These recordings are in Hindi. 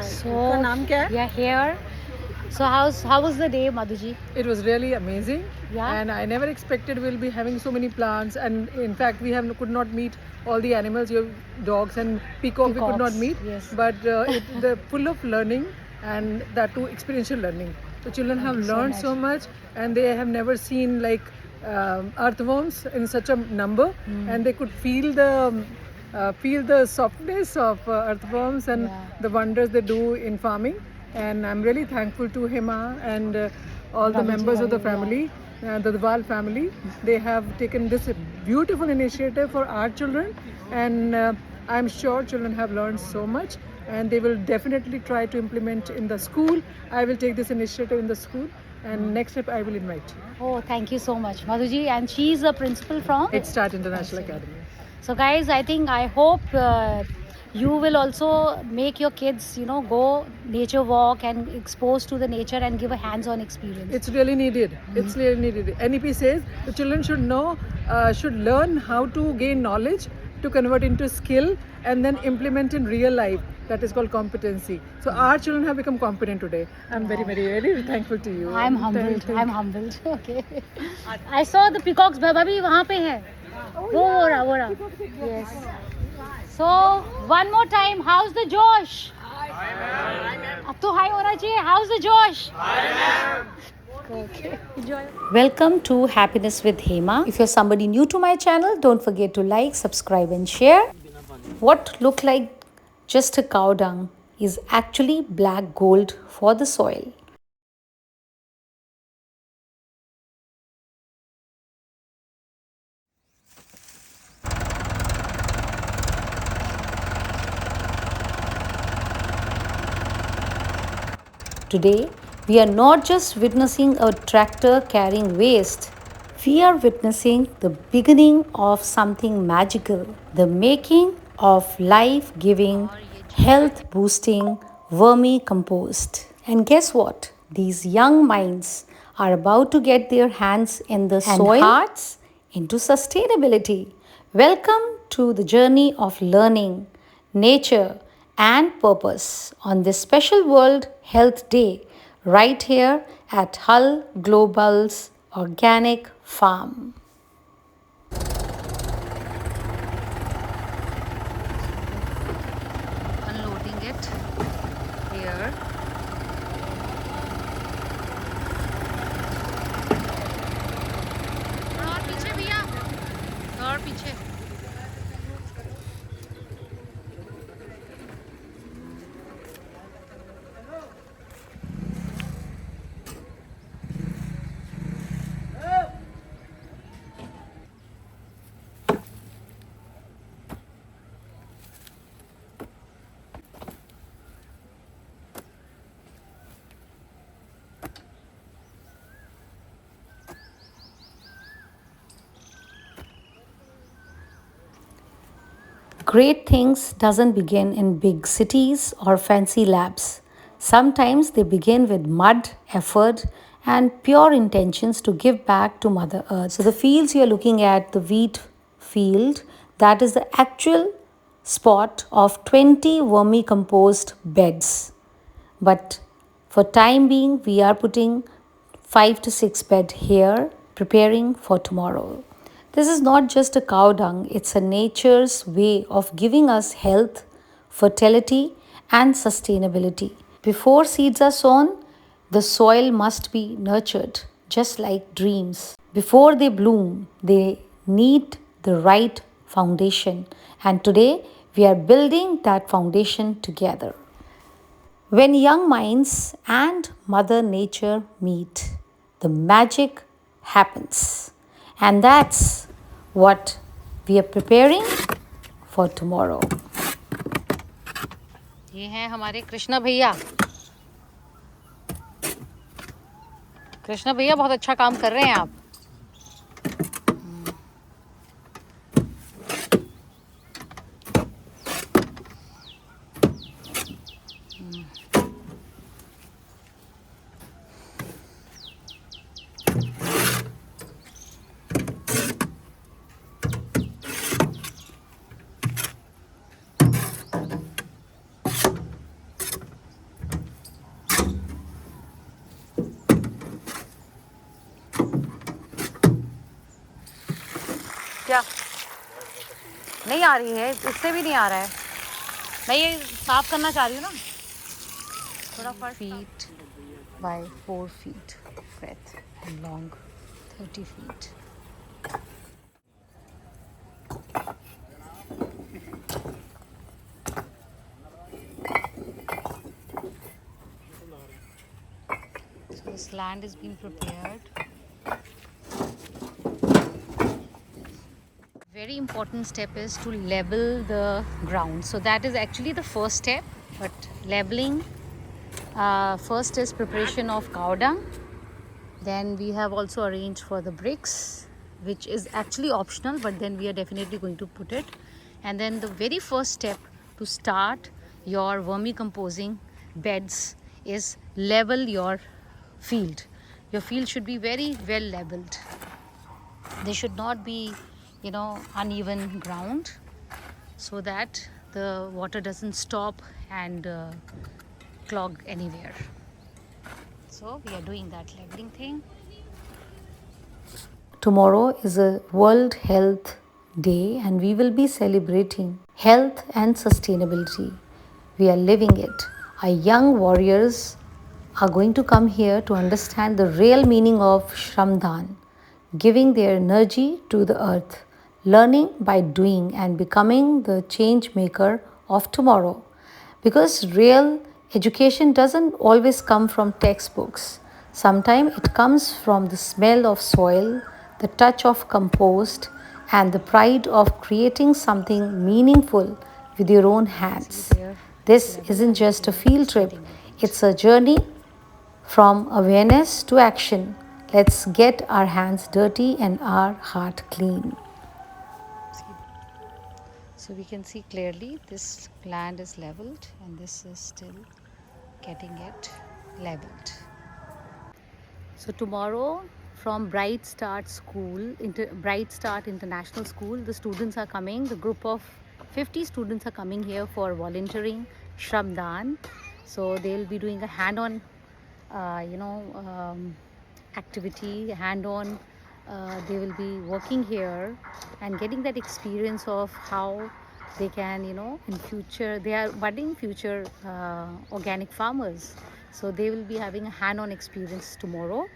So, नाम क्या है? we are here. So, how was the day, Madhuji? It was really amazing. Yeah. And I never expected we'll be having so many plants. And in fact, we could not meet all the animals. Your dogs and peacock we could not Peacocks, meet. yes. But they're full of learning, and that too experiential learning. The children have you so learned much. so much, and they have never seen like earthworms in such a number, and they could feel the softness of earthworms and Yeah. the wonders they do in farming. And I'm really thankful to Hema and all the Raviji, members of the Ravi, yeah. family, the Dwal family. They have taken this beautiful initiative for our children, and I'm sure children have learned so much, and they will definitely try to implement in the school. I will take this initiative in the school, and next step I will invite you. Oh, thank you so much, Madhuji. And she's a principal from Head Start International Academy. So, guys, I hope you will also make your kids, go nature walk and expose to the nature and give a hands-on experience. It's really needed. It's really needed. NEP says the children should know, should learn how to gain knowledge, to convert into skill, and then implement in real life. That is called competency. So our children have become competent today. I'm very, very thankful to you. I'm humbled. I'm humbled. Okay. I saw the peacocks. Bhabhi वहाँ पे है. वो रहा. Yes. So one more time, how's the Josh? अब तो हाई होना चाहिए. How's the Josh? Okay. Enjoy. Welcome to Happiness with Hema. If you're somebody new to my channel, don't forget to like, subscribe and share. What looked like just a cow dung is actually black gold for the soil. Today, we are not just witnessing a tractor carrying waste, we are witnessing the beginning of something magical, the making of life giving, health boosting vermicompost. And guess what? These young minds are about to get their hands in the soil and hearts into sustainability. Welcome to the journey of learning, nature, and purpose on this special World Health Day right here at Hull Global's Organic Farm. Unloading it here. और पीछे भैया और पीछे Great things doesn't begin in big cities or fancy labs. Sometimes they begin with mud, effort, and pure intentions to give back to Mother Earth. So the fields you're looking at, the wheat field, that is the actual spot of 20 vermicompost beds. But for time being, we are putting 5 to 6 bed here, preparing for tomorrow. This is not just a cow dung, it's a nature's way of giving us health, fertility, and sustainability. Before seeds are sown, the soil must be nurtured, just like dreams. Before they bloom, they need the right foundation. And today, we are building that foundation together. When young minds and Mother Nature meet, the magic happens. And that's what we are preparing for tomorrow. ये हैं हमारे कृष्णा भैया. कृष्णा भैया बहुत अच्छा काम कर रहे हैं आप. क्या नहीं आ रही है, इससे भी नहीं आ रहा है। मैं ये साफ करना चाह रही हूँ ना थोड़ा। Feet by 4 feet breadth and long 30 feet. So this land is being prepared. Very important step is to level the ground. So that is actually the first step. But leveling, first is preparation of cow dung. Then we have also arranged for the bricks, which is actually optional, but then we are definitely going to put it. And then the very first step to start your vermicomposing beds is level your field. Your field should be very well leveled. They should not be, uneven ground, so that the water doesn't stop and clog anywhere. So we are doing that leveling thing. Tomorrow is a World Health Day and we will be celebrating health and sustainability. We are living it. Our young warriors are going to come here to understand the real meaning of Shramdan, giving their energy to the earth, learning by doing and becoming the change maker of tomorrow. Because real education doesn't always come from textbooks. Sometimes it comes from the smell of soil, the touch of compost, and the pride of creating something meaningful with your own hands. This isn't just a field trip, it's a journey from awareness to action. Let's get our hands dirty and our heart clean. So we can see clearly this land is leveled and this is still getting it leveled. So tomorrow from Bright Start School, Bright Start International School, the students are coming. The group of 50 students are coming here for volunteering Shramdan. So they'll be doing a hand-on, activity, hand-on. They will be working here and getting that experience of how they can, in future, they are budding future organic farmers. So they will be having a hand-on experience tomorrow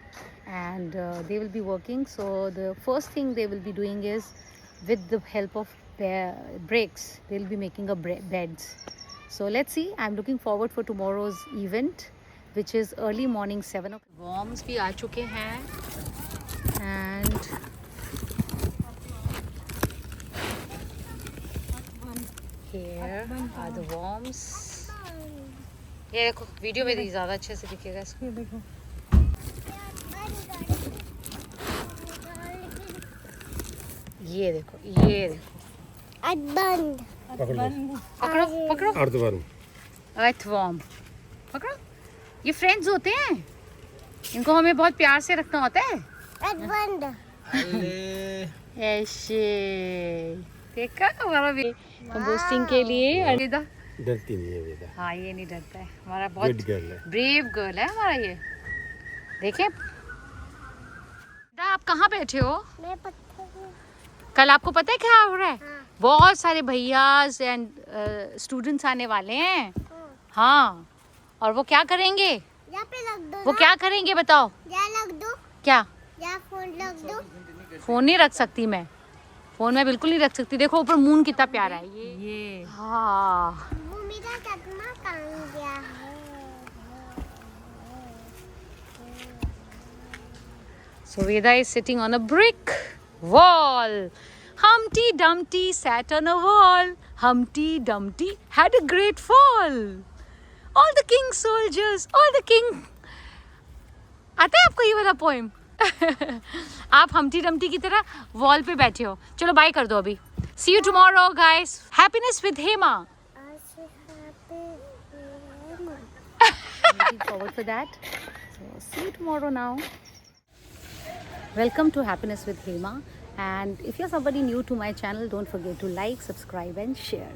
and they will be working. So the first thing they will be doing is, with the help of bricks, they'll be making a beds. So let's see. I'm looking forward for tomorrow's event, which is early morning 7 o'clock. Worms भी आ चुके हैं and here are the worms. ये देखो वीडियो में ज़्यादा अच्छे से दिखेगा इसको. ये देखो ये देखो ये देखो बंद पकड़ो पकड़ो अर्थवर्म पकड़ो. ये फ्रेंड्स होते हैं, इनको हमें बहुत प्यार से रखना होता है. ऐसे देखा हमारा कंपोस्टिंग के लिए. वेदा डरती नहीं है वेदा. हाँ ये नहीं डरता है, हमारा बहुत ब्रेव गर्ल है हमारा ये. देखें वेदा आप कहाँ बैठे हो? मैं पत्थर में. कल आपको पता है क्या हो रहा है? हाँ. बहुत सारे भैयास एंड स्टूडेंट्स आने वाले हैं. हाँ और वो क्या करेंगे? यहाँ पे रख दो. वो क्या करेंगे बताओ? यहाँ रख दो. क्या? यहाँ फोन रख दो. फोन नहीं रख सकती मैं, फोन मैं बिल्कुल नहीं रख सकती. देखो ऊपर मून कितना प्यारा है. ये हाँ वो मेरा चश्मा कहाँ गया है? So Veda is sitting on a brick wall. Humpty Dumpty sat on a wall. Humpty Dumpty had a great fall. All the king's soldiers, all the king. आता है आपको ये वाला पोएम? आप हम्टी डम्टी की तरह वॉल पे बैठे हो. चलो बाय कर दो अभी. See you tomorrow guys. Happiness with Hema. Looking forward for that. So see you tomorrow now. Welcome to Happiness with Hema, and if you're somebody new to my channel, don't forget to like, subscribe and share.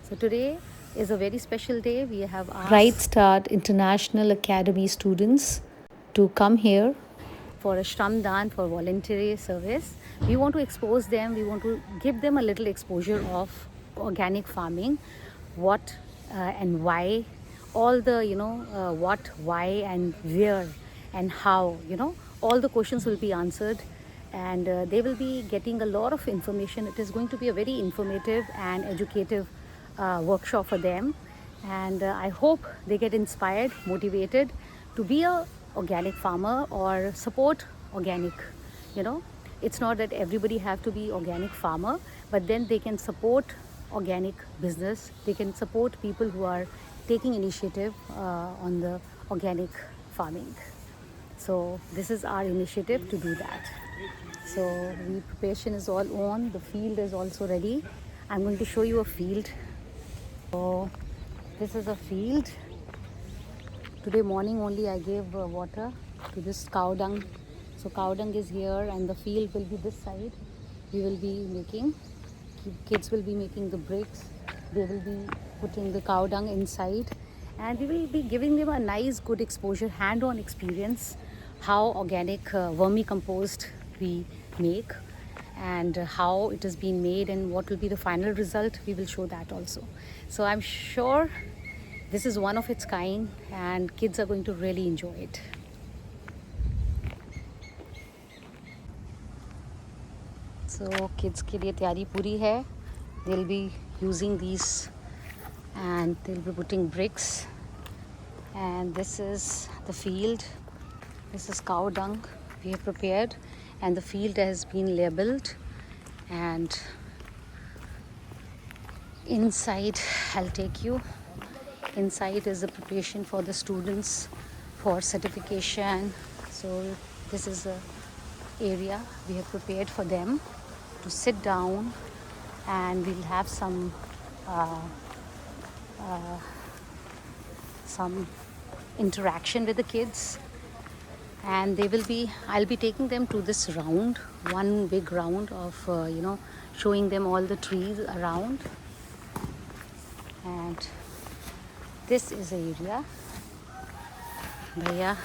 So today is a very special day. We have asked Bright Start International Academy students to come here for a Shramdan, for voluntary service. We want to expose them, we want to give them a little exposure of organic farming, what and why, all the, what, why, and where, and how, all the questions will be answered, and they will be getting a lot of information. It is going to be a very informative and educative workshop for them, and I hope they get inspired, motivated to be a organic farmer or support organic. It's not that everybody have to be organic farmer, but then they can support organic business, they can support people who are taking initiative on the organic farming. So this is our initiative to do that. So the preparation is all on, the field is also ready. I'm going to show you a field. So this is a field. Today morning only I gave water to this cow dung. So cow dung is here and the field will be this side. We will be making, kids will be making the bricks. They will be putting the cow dung inside, and we will be giving them a nice good exposure, hand-on experience, how organic vermicompost we make, and how it is being made, and what will be the final result. We will show that also. So I'm sure this is one of its kind and kids are going to really enjoy it. So kids के लिए तैयारी पूरी है. They'll be using these and they'll be putting bricks, and this is the field. This is cow dung we have prepared, and the field has been labeled, and inside I'll take you. Inside is the preparation for the students for certification. So this is the area we have prepared for them to sit down, and we'll have some interaction with the kids, and I'll be taking them to this round, one big round of showing them all the trees around. And this is the area. Bhaiya,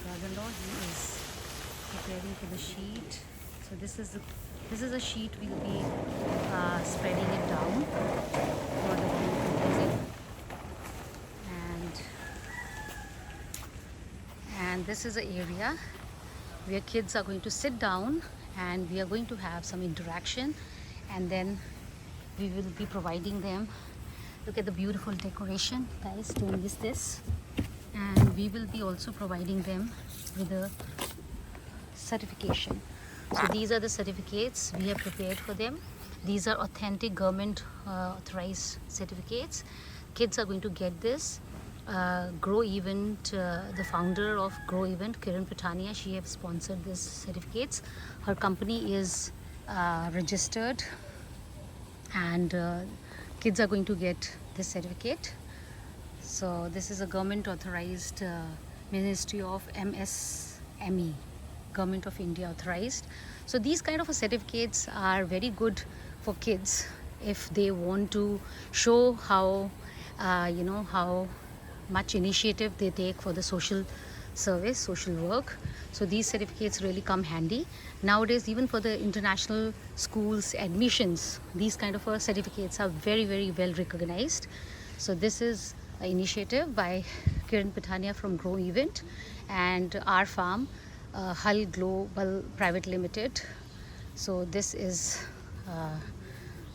brother-in-law, he is preparing for the sheet. So this is a sheet we'll be spreading it down for the composing. And this is the area where kids are going to sit down, and we are going to have some interaction, and then we will be providing them. Look at the beautiful decoration, guys, don't miss this. And we will be also providing them with a certification. So these are the certificates we have prepared for them. These are authentic government authorized certificates. Kids are going to get this. Grow Event, the founder of Grow Event, Kiran Patania, she has sponsored these certificates. Her company is registered, and kids are going to get this certificate. So this is a government authorized Ministry of MSME, Government of India authorized. So these kind of certificates are very good for kids if they want to show how how much initiative they take for the social service, social work. So these certificates really come handy nowadays. Even for the international schools admissions, these kind of certificates are very, very well recognized. So this is an initiative by Kiran Patania from Grow Event and our farm, Hull Global Private Limited. So this is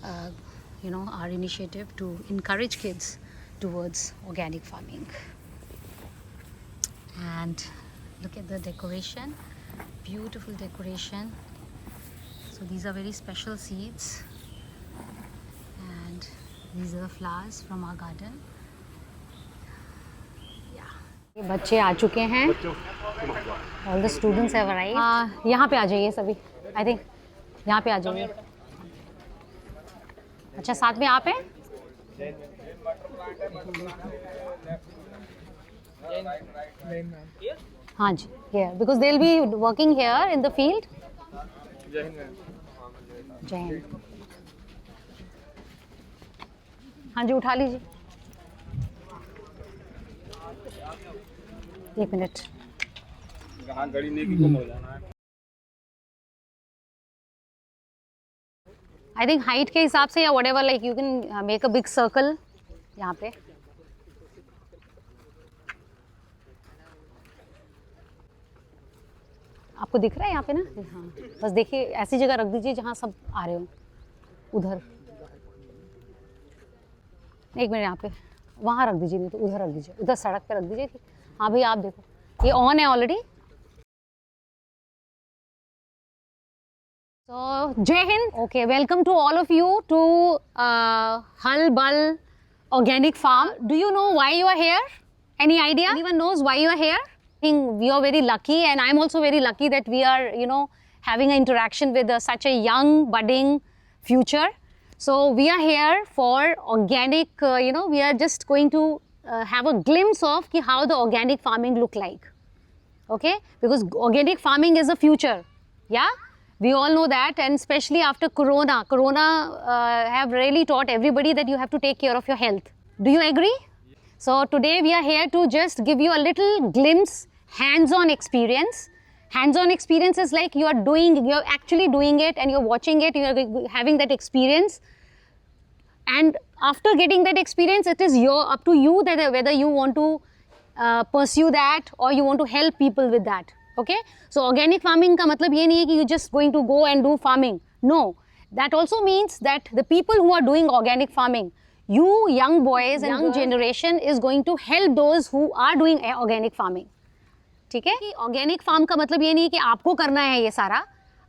our initiative to encourage kids towards organic farming. And look at the decoration, beautiful decoration. So these are very special seeds, and these are the flowers from our garden. Yeah, बच्चे आ चुके हैं. All the students have arrived. यहाँ पे आ जाइए सभी. I think यहाँ पे आ जाइए. अच्छा, साथ में आप हैं? हाँ जी, here because they'll be working here in the field. जय हिंद. हाँ जी, उठा लीजिए. एक मिनट. हाँ गड़ी नेकी को मुड़ जाना है। आई थिंक हाइट के हिसाब से या what ever like you can make a big circle यहाँ पे। आपको दिख रहा है यहाँ पे ना? हाँ, बस देखिए ऐसी जगह रख दीजिए जहाँ सब आ रहे हो। उधर एक मिनट, यहाँ पे वहाँ रख दीजिए, नहीं तो उधर रख दीजिए, उधर सड़क पे रख दीजिए। हाँ भैया आप देखो ये ऑन है already. So Jai Hind. Okay, welcome to all of you to Hal Bal Organic Farm. Do you know why you are here? Any idea? Anyone knows why you are here? I think we are very lucky, and I'm also very lucky that we are, you know, having an interaction with such a young, budding future. So we are here for organic. You know, we are just going to have a glimpse of how the organic farming look like. Okay, because organic farming is the future. Yeah. We all know that, and especially after Corona have really taught everybody that you have to take care of your health. Do you agree? So today we are here to just give you a little glimpse, hands-on experience. Hands-on experience is like you're actually doing it and you're watching it, you're having that experience. And after getting that experience, it is up to you that whether you want to pursue that or you want to help people with that. Okay, so organic farming का मतलब ये नहीं है कि you just going to go and do farming. No, that also means that the people who are doing organic farming, you young boys and young generation is going to help those who are doing organic farming. ठीक है? Organic farm का मतलब ये नहीं है कि आपको करना है ये सारा,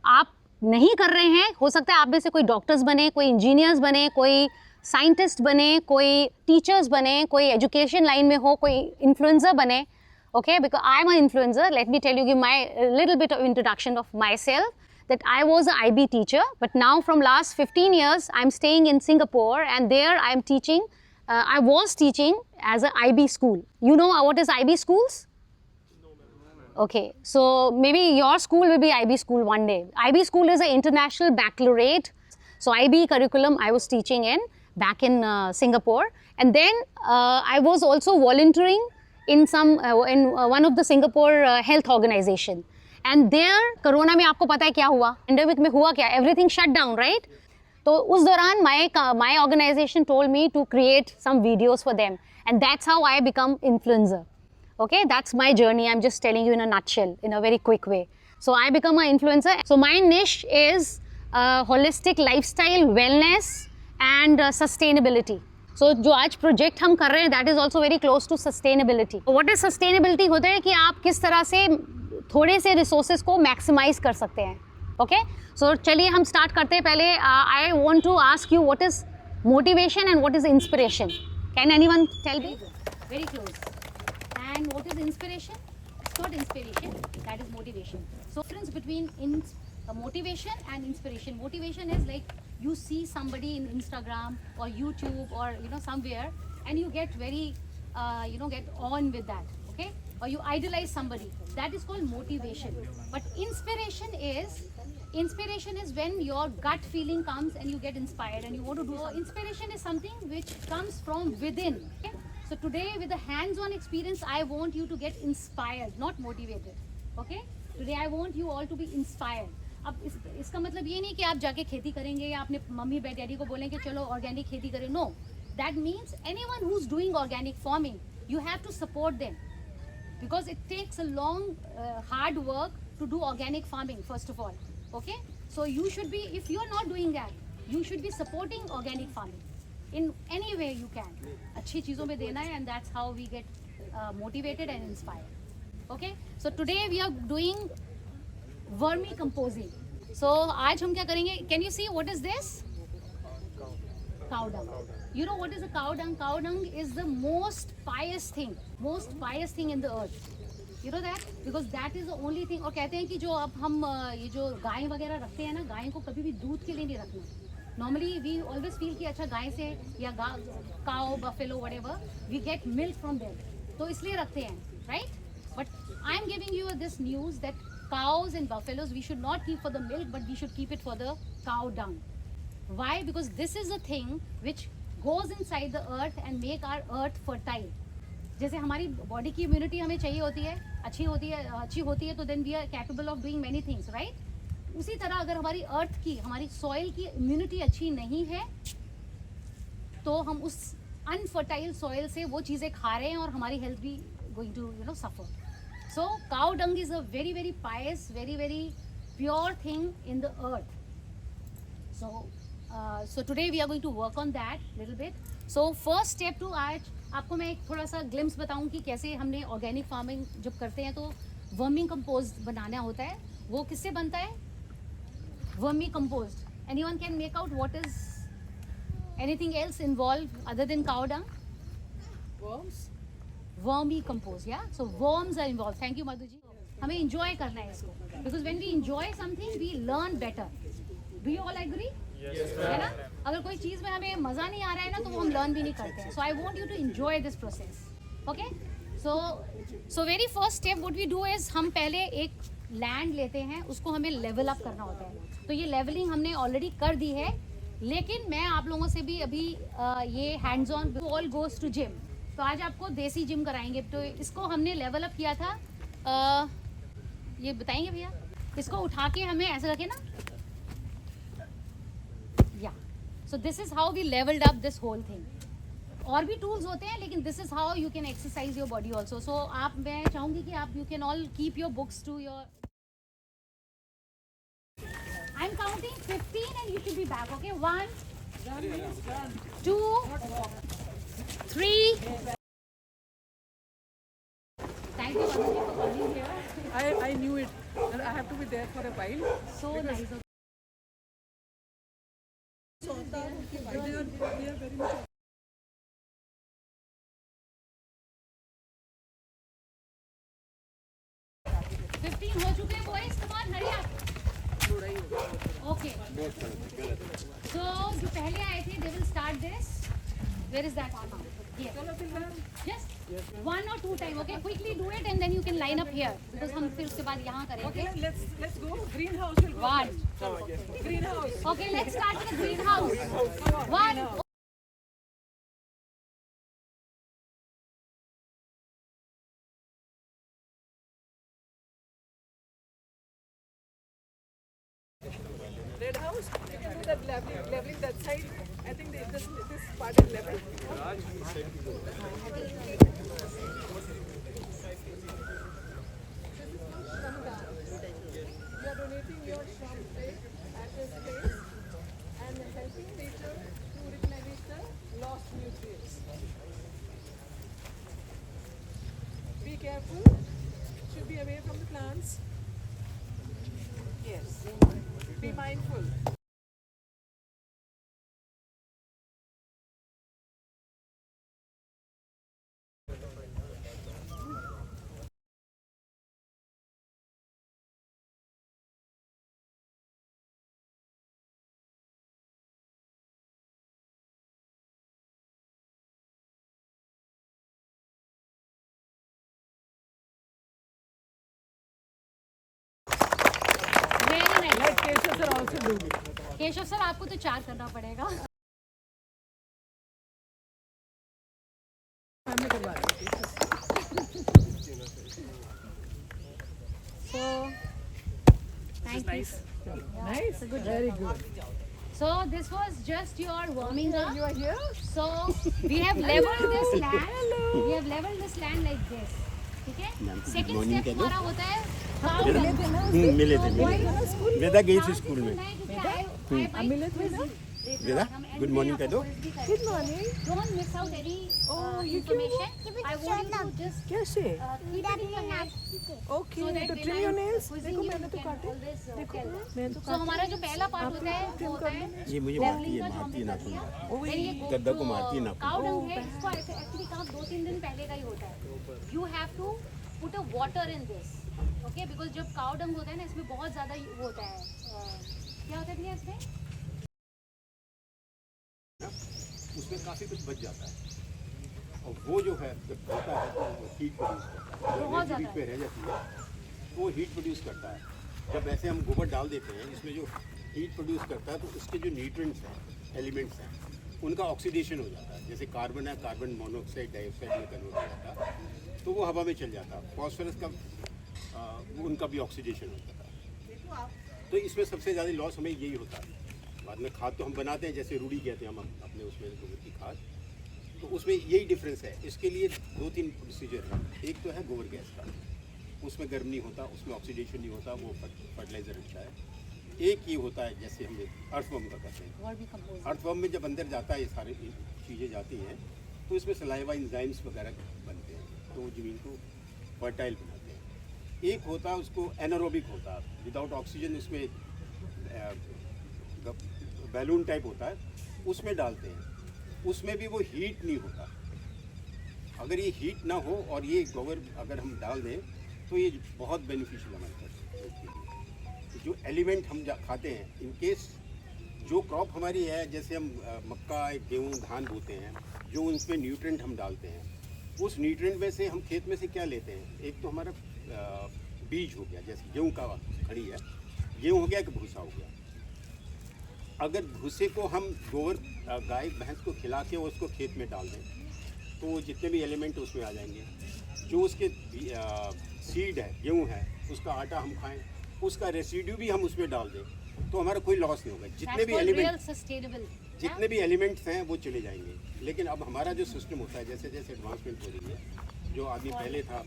आप नहीं कर रहे हैं, हो सकता है आप में से कोई डॉक्टर्स बने, कोई इंजीनियर्स बने, कोई साइंटिस्ट बने, कोई टीचर्स बने, कोई एजुकेशन लाइन में हो, कोई इन्फ्लुएंसर बने. Okay, because I'm an influencer, let me tell you, give my little bit of introduction of myself, that I was an IB teacher, but now from last 15 years, I'm staying in Singapore, and there I'm teaching, I was teaching as an IB school. You know what is IB schools? Okay, so maybe your school will be IB school one day. IB school is an international baccalaureate. So IB curriculum I was teaching back in Singapore, and then I was also volunteering in one of the Singapore health organization. And there, Corona में आपको पता है क्या हुआ? Pandemic में हुआ क्या? Everything shut down, right? तो उस दौरान my organization told me to create some videos for them, and that's how I become influencer. Okay, that's my journey. I'm just telling you in a nutshell, in a very quick way. So I become an influencer. So my niche is holistic lifestyle, wellness, and sustainability. So जो आज प्रोजेक्ट हम कर रहे हैं, that is also very close to sustainability. What is sustainability होता है कि आप किस तरह से थोड़े से resources को maximize कर सकते हैं. Okay? So चलिए हम start करते हैं. पहले I want to ask you what is motivation and what is inspiration. Can anyone tell me? Very close. And what is inspiration? It's not inspiration, that is motivation. So difference between motivation and inspiration. Motivation is like you see somebody in Instagram or YouTube or somewhere, and you get very get on with that, okay? Or you idolize somebody. That is called motivation. But inspiration is when your gut feeling comes and you get inspired and you want to do something. Inspiration is something which comes from within. Okay? So today with the hands-on experience, I want you to get inspired, not motivated. Okay? Today I want you all to be inspired. अब इसका मतलब ये नहीं कि आप जाके खेती करेंगे या अपने मम्मी डैडी को बोलें कि चलो ऑर्गेनिक खेती करें. No, that means anyone who's doing organic farming, you have to support them, because it takes a long hard work to do organic farming first of all. Okay, so you should be, if you are not doing that, you should be supporting organic farming in any way you can. अच्छी चीज़ों में देना है, and that's how we get motivated and inspired. Okay, so today we are doing vermicomposing. So आज हम क्या करेंगे? Can you see what is this? Cow dung. You know what is a cow dung? Cow dung is the most pious thing in the earth. You know that? Because that is the only thing. और कहते हैं कि जो अब हम ये जो गाय वगैरह रखते हैं ना, गाय को कभी भी दूध के लिए नहीं रखना. Normally we always feel कि अच्छा गाय से या cow, buffalo, whatever, we get milk from them. तो इसलिए रखते हैं, right? But I am giving you this news that cows and buffaloes we should not keep for the milk, but we should keep it for the cow dung. Why? Because this is a thing which goes inside the earth and make our earth fertile. जैसे हमारी बॉडी की इम्यूनिटी हमें चाहिए होती है, अच्छी होती है, तो then we are capable of doing many things, right? उसी तरह अगर हमारी अर्थ की, हमारी सॉइल की इम्यूनिटी अच्छी नहीं है, तो हम उस अनफर्टाइल सॉइल से वो चीज़ें खा रहे हैं और हमारी हेल्थ भी going to suffer. So cow dung is a very very pious, very very pure thing in the earth. So today we are going to work on that little bit. So first step to आज आपको मैं एक थोड़ा सा ग्लिम्स बताऊं कि कैसे हमने ऑर्गेनिक फार्मिंग जब करते हैं तो वर्मी कंपोस्ट बनाना होता है. वो किससे बनता है? Vermi compost. Anyone can make out what is anything else involved other than cow dung? Worms. Wormy compost, yeah. So worms are involved. Thank you, Madhu ji. हमें enjoy करना है इसको, because when we enjoy something, we learn better. Do you all agree? Yes. है ना? अगर कोई चीज़ में हमें मज़ा नहीं आ रहा है ना, तो वो हम learn भी नहीं करते हैं. So I want you to enjoy this process. Okay? So very first step what we do is हम पहले एक land लेते हैं, उसको हमें level up करना होता है. तो ये leveling हमने already कर दी है, लेकिन मैं आप लोगों से भी अभी ये hands on all goes to gym. तो आज आपको देसी जिम कराएंगे. तो इसको हमने लेवल अप किया था. ये बताएंगे भैया? इसको उठा के हमें ऐसे रखे ना, या so this is how we levelled up this whole thing. और भी टूल्स होते हैं, लेकिन this is how you can exercise your body also. So मैं चाहूँगी कि आप you can all keep your books to your. I am counting 15 and you should be back. Okay, 1 2 3. Thank you, Madhu ji, for coming here. I knew it. And I have to be there for a while. So nice. They are very much. 15 हो चुके हैं boys. Come on, hurry up. Okay. So जो पहले आए थे, they will start this. Where is that? Here. Just 1 or 2 time. Okay, quickly do it and then you can line up here, because हम फिर उसके बाद यहाँ करेंगे. Okay, let's go. Greenhouse will go. 1. Greenhouse. Okay, let's start with the greenhouse. 1. Red house. You can do that leveling that side. I think this part is level. You are donating your shop space at this place and helping nature to replenish the lost nutrients. Be careful. Should be away from the plants. Yes. Be mindful. Very nice. Let Keshav sir also do it. Keshav sir, आपको तो 4 करना पड़ेगा. मैं करवा रही हूँ. So thank you. Nice. Nice. Very good. So this was just your warming up. You are here? So we have leveled this land. We have leveled this land like this. ठीक है? Second step हमारा होता है cow dung. मिले थे वेदा गई थी स्कूल में. वेदा गुड मॉर्निंग कह दो. Good morning. Don't miss out any you information. I want you to just कैसे? keep it in your head. Okay. So that तो when trim I'm your nails. quizzing देखो you, मैंने you तो can काटे. always देखो tell. मैंने तो So हमारा जो पहला पार्ट होता है वो होता है ये मुझे मारती है नाखून. गद्दा को मारती है नाखून. काउ डंग है, इसको एक्चुअली काम 2-3 दिन पहले का ही होता है. You have to put a water in this. Okay, because जब काउ डंग होता है ना, इसमें बहुत ज़्यादा वो होता है. क्या होता है भैया इसमें? उसमें काफ़ी कुछ बच जाता है और वो जो है जब होता है तो हीट प्रोड्यूस करता है. बहुत जब हीट पे रह जाती है तो वो हीट प्रोड्यूस करता है. जब ऐसे हम गोबर डाल देते हैं इसमें जो हीट प्रोड्यूस करता है तो उसके जो न्यूट्रिएंट्स हैं, एलिमेंट्स हैं, उनका ऑक्सीडेशन हो जाता है। जैसे कार्बन है, कार्बन मोनोऑक्साइड डाइऑक्साइड में कन्वर्ट हो जाता है, तो वो हवा में चल जाता है। फॉस्फोरस का उनका भी ऑक्सीडेशन होता था। तो इसमें सबसे ज़्यादा लॉस हमें यही होता है। बाद में खाद तो हम बनाते हैं, जैसे रूढ़ी कहते हैं हम अपने उसमें गोबर की खाद, तो उसमें यही डिफरेंस है। इसके लिए 2-3 प्रोसीजर है। एक तो है गोबर गैस का, उसमें गर्म नहीं होता, उसमें ऑक्सीडेशन नहीं होता, वो फर्टिलाइजर अच्छा है। एक ये होता है जैसे हम अर्थवर्म का करते हैं। अर्थवर्म में जब अंदर जाता है, ये सारी चीज़ें जाती हैं, तो इसमें सलाइवा एंजाइम्स वगैरह बनते हैं, तो वो ज़मीन को फर्टाइल बनाते हैं। एक होता है उसको एनारोबिक होता है, विदाउट ऑक्सीजन, उसमें बैलून टाइप होता है, उसमें डालते हैं। उसमें भी वो हीट नहीं होता। अगर ये हीट ना हो और ये गोबर अगर हम डाल दें तो ये बहुत बेनिफिशियल हमारे पास। जो एलिमेंट हम खाते हैं, इन केस जो क्रॉप हमारी है, जैसे हम मक्का, गेहूँ, धान बोते हैं, जो उसमें न्यूट्रिएंट हम डालते हैं, उस न्यूट्रिएंट में से हम खेत में से क्या लेते हैं? एक तो हमारा बीज हो गया, जैसे गेहूँ का खड़ी है, गेहूँ हो गया कि भूसा हो गया। अगर भूसे को हम गोबर गाय भैंस को खिला के उसको खेत में डाल दें तो जितने भी एलिमेंट उसमें आ जाएंगे। जो उसके सीड है, गेहूँ है, उसका आटा हम खाएं, उसका रेसिड्यू भी हम उसमें डाल दें तो हमारा कोई लॉस नहीं होगा। जितने भी एलिमेंट्स हैं वो चले जाएंगे। लेकिन अब हमारा जो सिस्टम होता है, जैसे जैसे एडवांसमेंट हो रही है, जो आदमी पहले था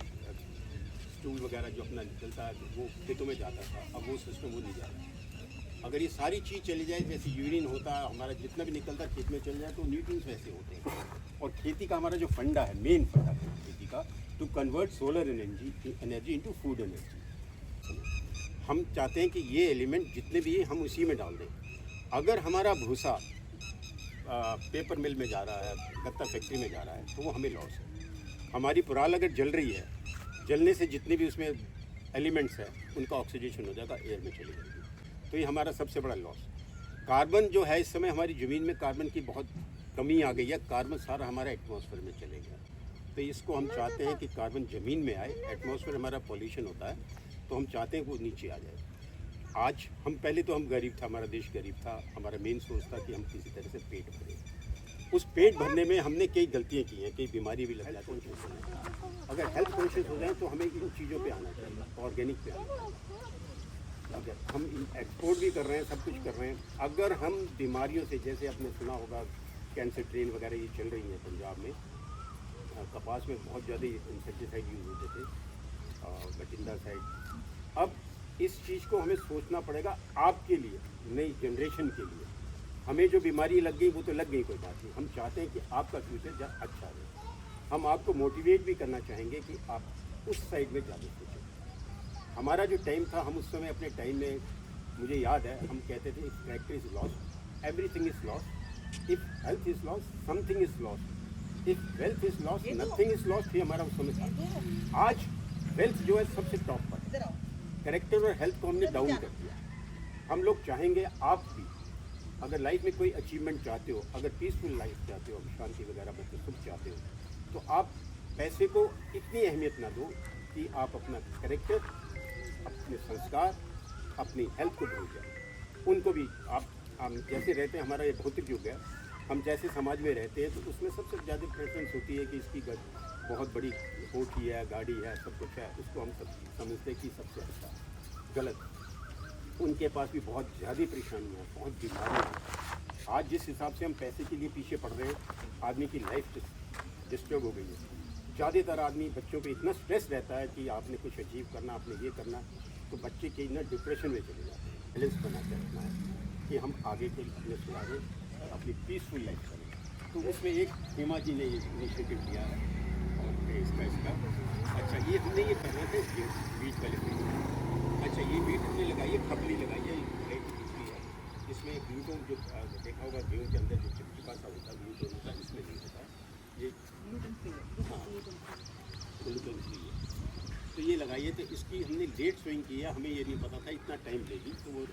स्टूल वगैरह जो अपना निकलता है वो खेतों में जाता था, अब वो सिस्टम वो नहीं जा रहा है। अगर ये सारी चीज़ चली जाए, जैसे यूरिन होता है हमारा, जितना भी निकलता है खेत में चल जाए, तो न्यूट्रिएंट्स वैसे होते हैं। और खेती का हमारा जो फंडा है, मेन फंडा है खेती का, to convert solar energy into food energy. हम चाहते हैं कि ये एलिमेंट जितने भी हैं हम उसी में डाल दें। अगर हमारा भूसा पेपर मिल में जा रहा है, गत्ता फैक्ट्री में जा रहा है, तो वो हमें लॉस है। हमारी पुराल अगर जल रही है, जलने से जितने भी उसमें एलिमेंट्स हैं उनका ऑक्सीडेशन हो जाएगा, एयर में चली जाएगी, तो ये हमारा सबसे बड़ा लॉस। कार्बन जो है, इस समय हमारी ज़मीन में कार्बन की बहुत कमी आ गई है। कार्बन सारा हमारा एटमॉस्फेयर में चले गया, तो इसको हम चाहते हैं कि कार्बन ज़मीन में आए। एटमॉस्फेयर हमारा पॉल्यूशन होता है, तो हम चाहते हैं कि वो नीचे आ जाए। आज हम पहले तो हम गरीब था, हमारा देश गरीब था, हमारा मेन सोर्स था कि हम किसी तरह से पेट भरें। उस पेट भरने में हमने कई गलतियाँ की हैं, कई बीमारी भी लग जाती है। अगर हेल्थ कॉन्शियस हो जाए तो हमें इन चीज़ों पे आना चाहिए, ऑर्गेनिक पे आना चाहिए। अगर हम एक्सपोर्ट भी कर रहे हैं, सब कुछ कर रहे हैं, अगर हम बीमारियों से, जैसे आपने सुना होगा कैंसर ट्रेन वगैरह ये चल रही हैं पंजाब में, कपास में बहुत ज़्यादा इंसेक्टिसाइड यूज़ होते थे, बटिंडा साइड। अब इस चीज़ को हमें सोचना पड़ेगा आपके लिए, नई जनरेशन के लिए। हमें जो बीमारी लग गई वो तो लग गई, कोई बात नहीं। हम चाहते हैं कि आपका फ्यूचर अच्छा रहे। हम आपको मोटिवेट भी करना चाहेंगे कि आप उस साइड में ज़्यादा सोचें। हमारा जो टाइम था, हम उस समय अपने टाइम में, मुझे याद है, हम कहते थे if character is lost, everything is lost. If health is lost, something is lost. If wealth is lost, nothing is lost. ये हमारा उस समय था। आज वेल्थ जो है सबसे टॉप पर, कैरेक्टर और हेल्थ को हमने डाउन कर दिया। हम लोग चाहेंगे, आप भी अगर लाइफ में कोई अचीवमेंट चाहते हो, अगर पीसफुल लाइफ चाहते हो, शांति वगैरह बच्चे सुख चाहते हो, तो आप पैसे को इतनी अहमियत ना दो कि आप अपना कैरेक्टर, अपने संस्कार, अपनी हेल्थ को भूल जाए। उनको भी हम जैसे रहते हैं, हमारा ये भौतिक युग है, हम जैसे समाज में रहते हैं, तो उसमें सबसे ज़्यादा प्रेफरेंस होती है कि इसकी बहुत बड़ी कोठी है, गाड़ी है, सब कुछ है, उसको हम सब समझते हैं कि सबसे अच्छा। गलत। उनके पास भी बहुत ज़्यादा परेशानी है, बहुत बीमारी है। आज जिस हिसाब से हम पैसे के लिए पीछे पड़ रहे हैं, आदमी की लाइफ डिस्टर्ब हो गई है। ज़्यादातर आदमी, बच्चों पे इतना स्ट्रेस रहता है कि आपने कुछ अचीव करना, आपने ये करना, तो बच्चे के ना डिप्रेशन में चले जाते हैं। बैलेंस बना के रखना है कि हम आगे के अपने सुधारें, अपनी पीसफुल लाइफ करें। तो उसमें एक हेमा जी ने इनिशिएटिव लिया है और इसका अच्छा, ये हमने ये करना था बीज वाले पेड़। अच्छा, ये बीज हमने लगाई है, खपली लगाई है, बिजली है। इसमें ग्लूकोन जो देखा होगा, गेहूँ के अंदर जो चिपचिपा सा होता है, ग्लूकोन होता है, इसमें नहीं होता। ये ग्लूटेन फ्री है। तो ये लगाई है। तो इसकी हमने लेट सोइंग की है, हमें ये नहीं पता था इतना टाइम लेगी, तो वो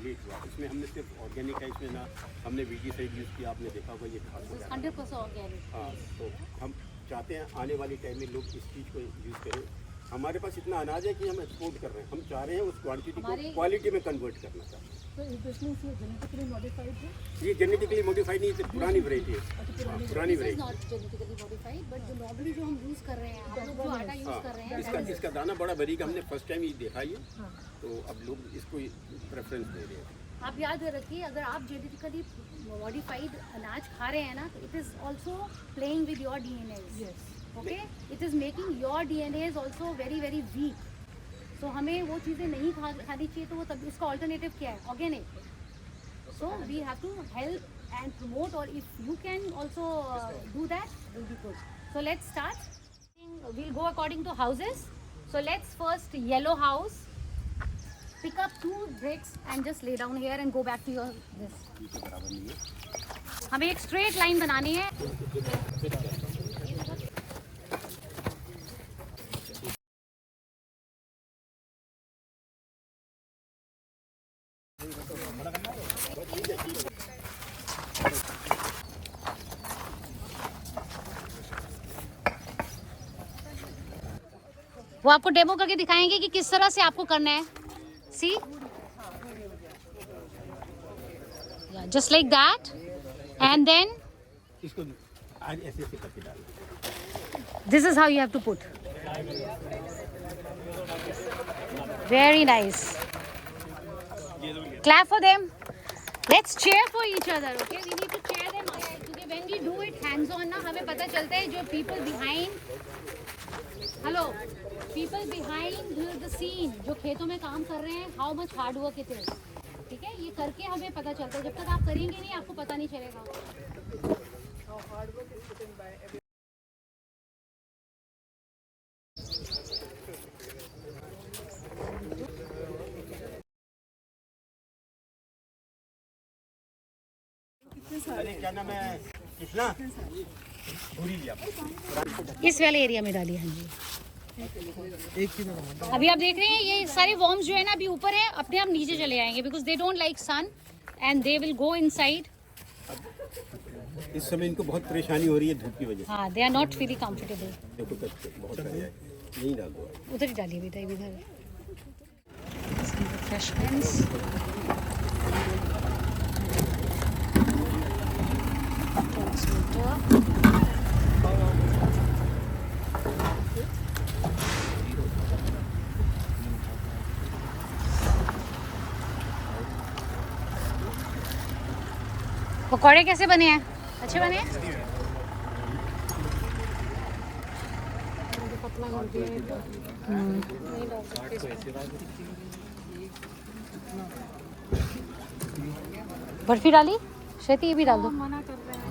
लेट हुआ। इसमें हमने सिर्फ ऑर्गेनिक है, इसमें ना हमने वीजीसाइड यूज़ किया, आपने देखा होगा, ये खाद 100% ऑर्गेनिक। हाँ, तो हम चाहते हैं आने वाले टाइम में लोग इस चीज़ को यूज़ करें। हमारे पास इतना अनाज है कि हम एक्सपोर्ट कर रहे हैं। हम चाह रहे हैं उस क्वांटिटी को क्वालिटी में कन्वर्ट करना चाहते हैं। So is this means ये genetically modified है? ये जेनेटिकली मॉडिफाइड नहीं है, पुरानी वैरायटी है। पुरानी This is variety. not genetically modified, but जो normally जो हम यूज कर रहे हैं, आप लोग जो आटा यूज कर रहे हैं, इसका दाना बड़ा बारीक, हमने फर्स्ट टाइम ये देखा ये, तो अब लोग इसको प्रेफरेंस दे रहे हैं। आप याद रखिए, अगर आप जेनेटिकली मॉडिफाइड अनाज खा रहे हैं ना, तो it is also playing with your DNA. Yes. Okay, it is making your DNA is also very very weak. So हमें वो चीज़ें नहीं खानी चाहिए. तो वो तब इसका ऑल्टरनेटिव क्या है? Organic. So we have to help and promote, और if you can also do that will be good. So let's start. We'll go according to houses. So let's first yellow house. Pick up 2 bricks and just lay down here and go back to your this. हमें एक straight line बनानी है. वो आपको डेमो करके दिखाएंगे कि किस तरह से आपको करना है. See, just like that, and then इसको आज ऐसे ऐसे करके डालना। This is how you have to put. Very nice. Clap for them. Let's cheer for each other. Okay, we need to cheer them क्योंकि when we do it hands on ना, हमें पता चलता है जो people behind, hello, people behind the scene, जो खेतों में काम कर रहे हैं, how much hard work it is. ठीक है, ये करके हमें पता चलता है. जब तक आप करेंगे नहीं, आपको पता नहीं चलेगा. अरे क्या नाम है, कृष्णा? भूरी लिया। इस वाले एरिया में डालिए. हाँ जी, अभी आप देख रहे हैं ये सारे वॉर्म्स जो है ना, अभी ऊपर है, अपने आप नीचे चले आएंगे because they don't like sun and they will go inside. इस समय इनको बहुत परेशानी हो रही है धूप की वजह से। हाँ, दे आर नॉट फीली कंफर्टेबल. देखो कच्चे बहुत सारे हैं, यही डाल दो। उधर ही डालिए बेटा, इधर. Fresh beans. पकौड़े कैसे बने हैं? अच्छे बने हैं? बर्फी डाली? श्वेती ये भी डाल दो. मना कर रहे हैं.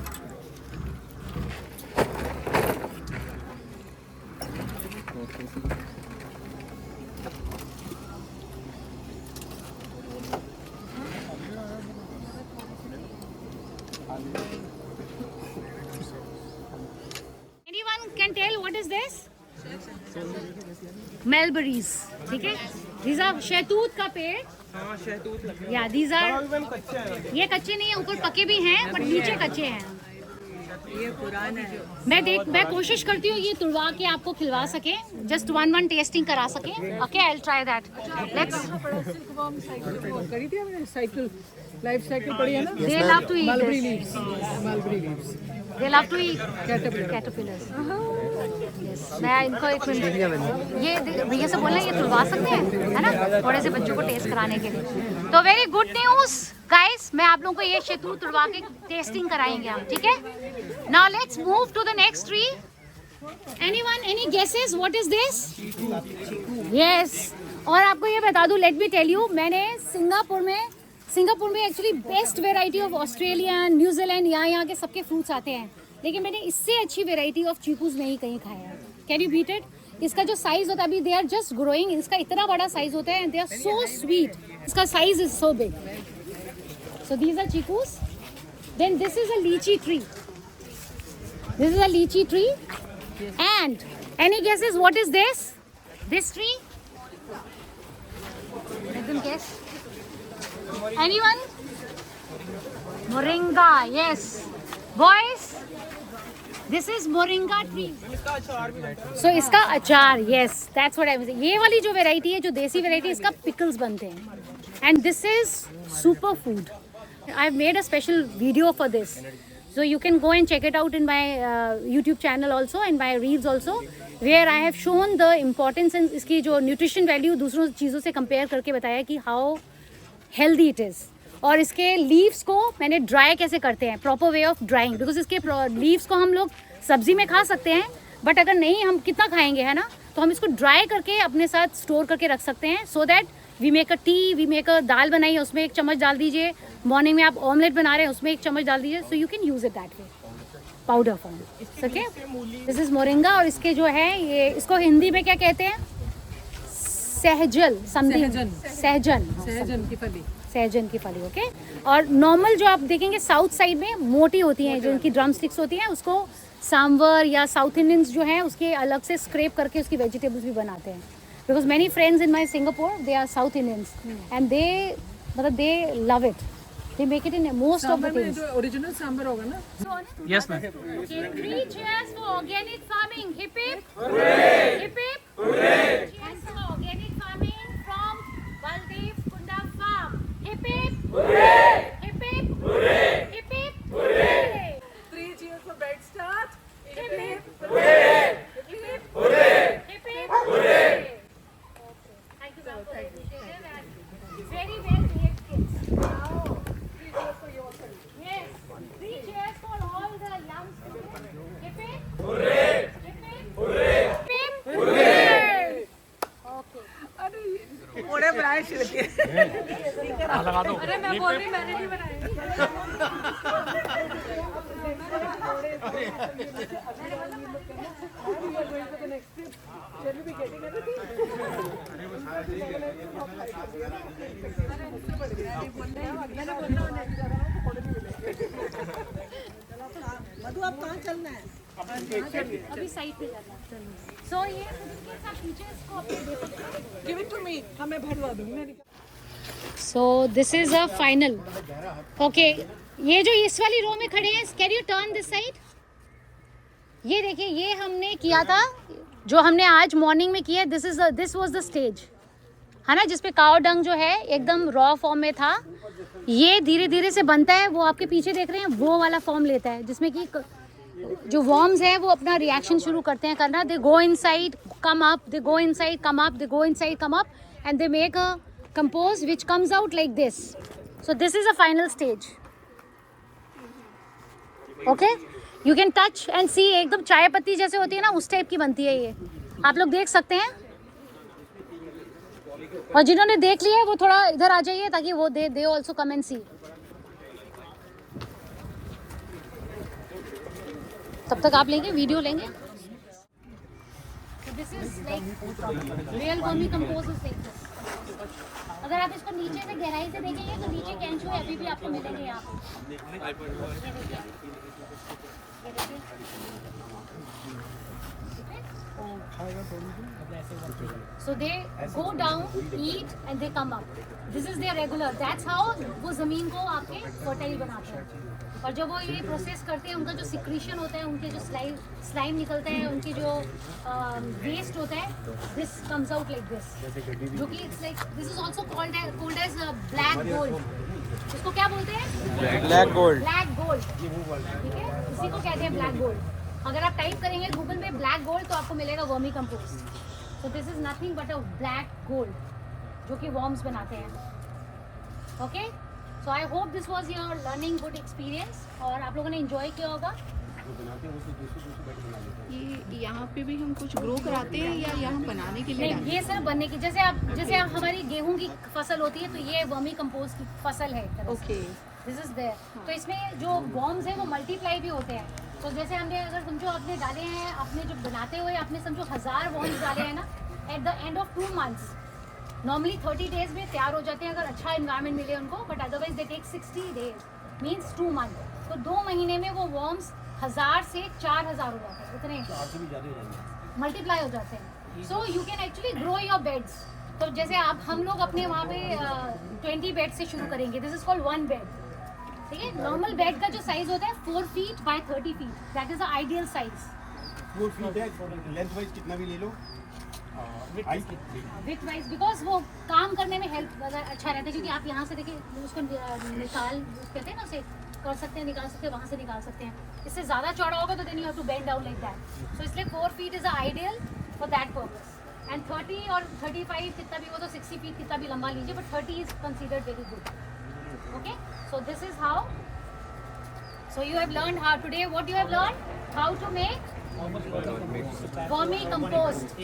Anyone can tell what is this? Mulberries. ठीक है, these are शहतूत का पेड़. या these are, ये कच्चे नहीं है, ऊपर पके भी हैं बट नीचे कच्चे हैं. ये पुराना है. मैं कोशिश करती हूँ ये तुड़वा के आपको खिलवा सके, जस्ट वन टेस्टिंग करा सके. Okay, I will try that. Let's. करी थी हमने साइकिल, लाइफ साइकिल पड़ी है ना. They love to eat Mulberry this. leaves. Mulberry leaves. They love to eat Caterpillar. caterpillars. Yes. मैं इनको एक मिनट, ये भैया से बोलना, ये तुड़वा सकते हैं, है ना, थोड़े से बच्चों को टेस्ट कराने के लिए. तो वेरी गुड न्यूज़ गाइस, मैं आप लोगों को ये शहतूत तुड़वा के टेस्टिंग कराएंगे हम. ठीक है, now let's move to the next tree. Anyone, any guesses what is this? Yes. और आपको ये बता दूं, लेट मी टेल यू, मैंने सिंगापुर में actually best variety of Australian, New Zealand, यहाँ के सबके फ्रूट्स आते हैं, लेकिन मैंने इससे अच्छी वेराइटी ऑफ चीकूज नहीं कहीं खाया है. Can you beat it? इसका जो साइज होता है, अभी दे आर जस्ट ग्रोइंग, इसका इतना बड़ा साइज होता है and they are so sweet. इसका size is so big. So these are chikoos. Then this is a lychee tree. This is a lychee tree. And any guesses what is this? This tree? Let them guess. Anyone? Moringa. Yes. Boys? This is moringa tree. So इसका अचार, yes that's what I was. ये वाली जो वेराइटी है, जो देसी वेराइटी, इसका पिकल्स बनते हैं and this is super food. I have made a special video for this, so you can go and check it out in my YouTube channel also and my reels also, where I have shown the importance and इसकी जो nutrition value दूसरों चीज़ों से compare करके बताया कि how healthy it is। और इसके लीव्स को मैंने ड्राई कैसे करते हैं, proper way of drawing, because इसके लीव्स को हम लोग सब्जी में खा सकते हैं, बट अगर नहीं हम कितना खाएंगे, है ना, तो हम इसको ड्राई करके अपने साथ स्टोर करके रख सकते हैं, so that we make a tea, we make a dal बनाई है उसमें 1 चम्मच डाल दीजिए, मॉर्निंग में आप ऑमलेट बना रहे हैं उसमें 1 चम्मच डाल दीजिए, so you can use it that way, powder form. Okay, this is moringa. और इसके जो है ये, इसको हिंदी में क्या कहते हैं, सहजल समथिंग, सहजन की फली। ओके, और नॉर्मल जो आप देखेंगे साउथ साइड में मोटी होती हैं, जो इनकी ड्रम स्टिक्स होती हैं, उसको सांवर या साउथ इंडियंस जो हैं उसके अलग से स्क्रैप करके उसकी वेजिटेबल्स भी बनाते हैं, because many friends in my Singapore they are South Indians and they मतलब they love it, they make it in most of the things. Original sambar होगा ना? Yes ma'am. Three cheers for organic farming. Hip hip. Hooray! Hip hip. Hooray! Cheers for organic farming from Baldev Kunda Farm. Hip hip. Hooray! Hip hip. Hooray! Hip hip. Hooray! 3 cheers for Bed Start. Hip hip. Hooray! Hip hip. Hooray! Hip hip. Hooray! Thank you, ma'am, for the initiative and very well behaved kids. Now, 3 cheers for yourself. Yes. 3 cheers for all the young students. Hip hip. Hooray! Hip hip. Hooray! Hip hip. Hooray! Okay. बड़े बनाए छिलके। लगा दो। अरे मैं बोल रही, मैंने नहीं बनाया। मधु आप कहाँ चलना है? अभी साइड पे जाना। सो ये सब फीचर्स को अपने दे सकते हैं। Give it to me. हमें भरवा दूँगी। So this is a final. Okay, ये जो इस वाली रो में खड़े हैं, can you turn this side? ये देखिए, ये हमने किया था, जो हमने आज मॉर्निंग में किया, this was the stage, है ना, जिसपे काव डंग जो है एकदम रॉ फॉर्म में था। ये धीरे धीरे से बनता है, वो आपके पीछे देख रहे हैं, वो वाला फॉर्म लेता है, जिसमें कि जो वॉर्म्स हैं वो अपना रिएक्शन शुरू करते हैं करना, they go inside come up, they go inside come up, they go inside come up and they make a compose which comes out like this. So this is a final stage. Okay, you can touch and see, एकदम चाय पत्ती जैसे होती है ना, उस टाइप की बनती है ये, आप लोग देख सकते हैं। और जिन्होंने देख लिया है वो थोड़ा इधर आ जाइए, ताकि वो दे ऑल्सो कम एंड सी। तब तक आप लेंगे, वीडियो लेंगे। This is like real vermi compose is like this. अगर आप इसको नीचे से गहराई से देखेंगे तो नीचे कैंचू अभी भी आपको मिलेंगे यहाँ So they go down, eat and they come up. This is their regular. That's how वो ज़मीन को आपके fertile बनाते हैं। और जब वो ये प्रोसेस करते हैं, उनका जो सिक्रीशन होता है, उनके जो स्लाइम निकलता है, उनकी जो वेस्ट होता है, this comes out like this, जो कि it's like, this is also called as black gold. इसको क्या बोलते हैं? Black gold. ब्लैक गोल्ड, ठीक है, इसी को कहते हैं ब्लैक गोल्ड। अगर आप टाइप करेंगे गूगल में ब्लैक गोल्ड तो आपको मिलेगा vermi compost. So this is nothing but a black gold, जो कि वॉर्म्स बनाते हैं। Okay, so I hope this was your learning good experience और आप लोगों ने एंजॉय किया होगा। ये यहाँ पे भी हम कुछ ग्रो कराते हैं या यहाँ बनाने के लिए? नहीं, ये सिर्फ बनने की, जैसे आप हमारी गेहूं की फसल होती है, तो ये वर्मी कंपोस्ट की फसल है। Okay, this is there. तो इसमें जो वॉर्म्स हैं वो मल्टीप्लाई भी होते हैं। तो जैसे हमने, अगर समझो आपने डाले हैं, आपने जो बनाते हुए आपने समझो 1000 वॉर्म्स डाले हैं ना, at the end of 2 months, normally 30 days में तैयार हो जाते हैं अगर अच्छा इन्वायरमेंट मिले उनको, but otherwise they take 60 days, means 2 months। तो 2 महीने में वो वॉर्म्स 1000 से 4000 हो जाते हैं, उतने मल्टीप्लाई हो जाते हैं। So you can actually grow your beds. तो जैसे हम लोग अपने वहाँ पे 20 बेड से शुरू करेंगे, दिस इज कॉल्ड 1 bed। ठीक है, नॉर्मल बेड का जो साइज होता है 4 feet by 30 feet, that is the ideal size. 4 feet है, लेंथ वाइज कितना भी ले लो, विथ वाइज, बिकॉज वो काम करने में हेल्प अच्छा रहता है, क्योंकि आप यहाँ से देखिए उसको निकाल कहते हैं ना, उसे कर सकते हैं, निकाल सकते हैं, वहाँ से निकाल सकते हैं। इससे ज़्यादा चौड़ा होगा तो then you have to bend down like that. So इसलिए 4 feet is ideal for that purpose. And 30 और 35 कितना भी हो, तो 60 फीट कितना भी लंबा लीजिए, but 30 is considered very good. Okay, so this is how, so you have learned how today, what you have learned, how to make vermi compost.